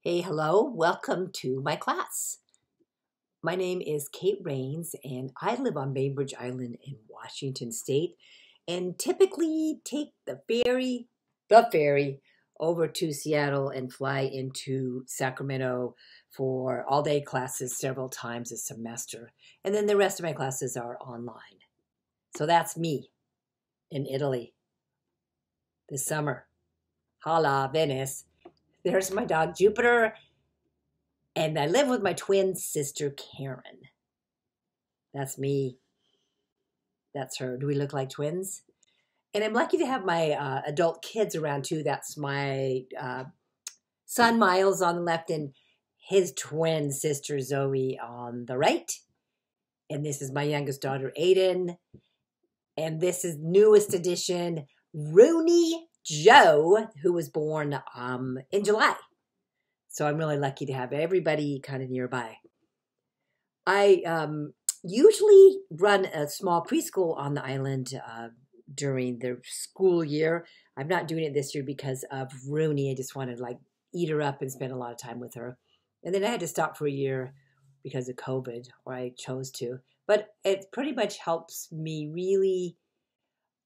Hey, hello, welcome to my class. My name is Kate Rains, and I live on Bainbridge Island in Washington State, and typically take the ferry over to Seattle and fly into Sacramento for all-day classes several times a semester. And then the rest of my classes are online. So that's me in Italy this summer. Holla, Venice. There's my dog Jupiter, and I live with my twin sister Karen. That's me. That's her. Do we look like twins? And I'm lucky to have my adult kids around too. That's my son Miles on the left and his twin sister Zoe on the right. And this is my youngest daughter Aiden. And this is newest edition, Rooney Joe, who was born in July. So I'm really lucky to have everybody kind of nearby. I usually run a small preschool on the island during the school year. I'm not doing it this year because of Rooney. I just wanted to eat her up and spend a lot of time with her. And then I had to stop for a year because of COVID, or I chose to. But it pretty much helps me really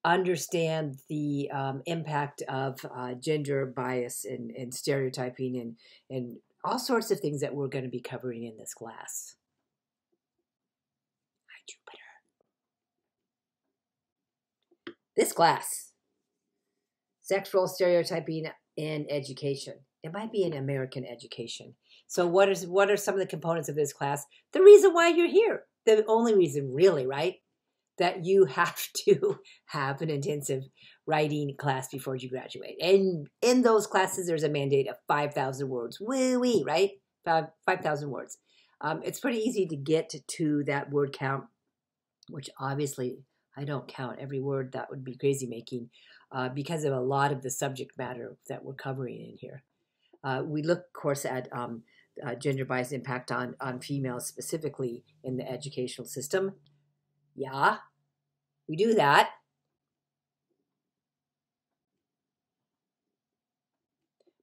understand the impact of gender bias and stereotyping and all sorts of things that we're going to be covering in this class. Hi, Jupiter. This class, sexual stereotyping in education. It might be in American education. So what are some of the components of this class? The reason why you're here. The only reason really, right? That you have to have an intensive writing class before you graduate. And in those classes, there's a mandate of 5,000 words. Woo-wee, right? 5,000 words. It's pretty easy to get to that word count, which obviously I don't count every word. That would be crazy making because of a lot of the subject matter that we're covering in here. We look, of course, at gender bias impact on females specifically in the educational system. Yeah, we do that.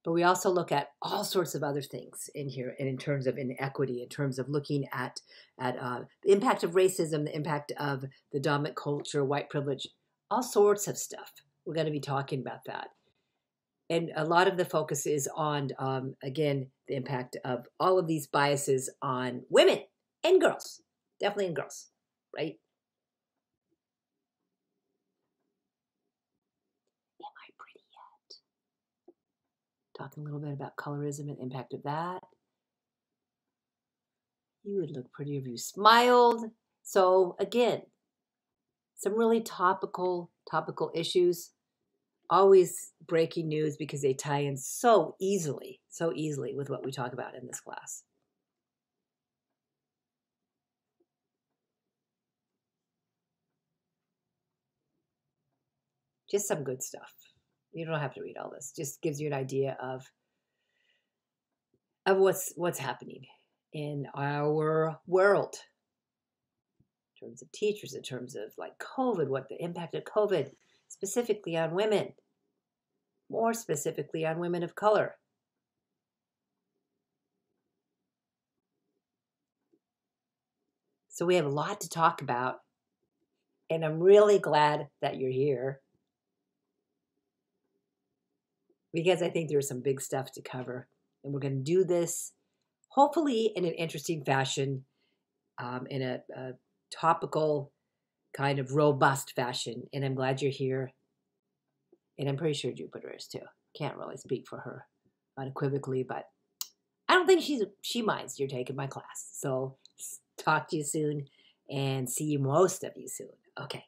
But we also look at all sorts of other things in here, and in terms of inequity, in terms of looking at the impact of racism, the impact of the dominant culture, white privilege, all sorts of stuff. We're going to be talking about that. And a lot of the focus is on, again, the impact of all of these biases on women and girls, definitely in girls, right? Talking a little bit about colorism and impact of that. You would look pretty if you smiled. So again, some really topical issues. Always breaking news because they tie in so easily with what we talk about in this class. Just some good stuff. You don't have to read all this. Just gives you an idea of what's happening in our world in terms of teachers, in terms of COVID, what the impact of COVID specifically on women, more specifically on women of color. So we have a lot to talk about, and I'm really glad that you're here, because I think there's some big stuff to cover. And we're going to do this hopefully in an interesting fashion, in a topical, kind of robust fashion. And I'm glad you're here. And I'm pretty sure Jupiter is too. Can't really speak for her unequivocally, but I don't think she minds you're taking my class. So talk to you soon and see most of you soon. Okay.